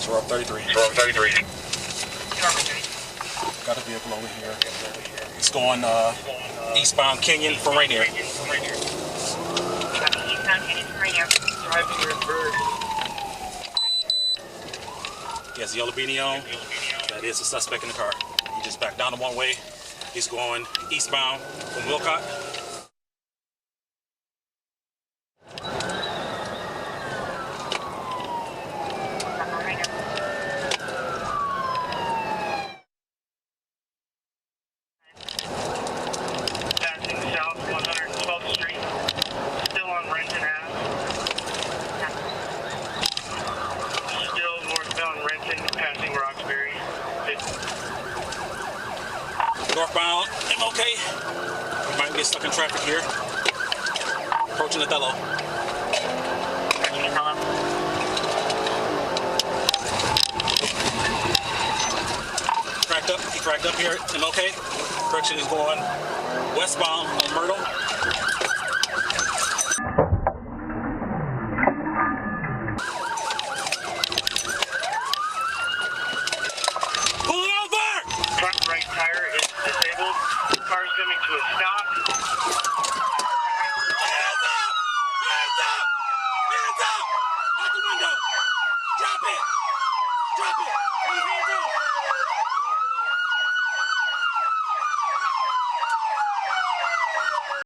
Shore up 33. Shore up 33. Got a vehicle over here. It's going eastbound Kenyon from Rainier. Eastbound Kenyon from Rainier. Driving reverse. He has the yellow beanie on. That is the suspect in the car. He just backed down the one way. He's going eastbound from Wilcott. Passing south 112th Street. Still on Renton Ave. Still northbound Renton, passing Roxbury. Northbound, MLK. We might get stuck in traffic here. Approaching the Dello. He cracked up here, MLK. Correction is going westbound on Myrtle. Pull it over! Front right tire is disabled. Car's coming to a stop. Hands up! Hands up! Hands up! Out the window! Drop it! Drop it! Put your hands up!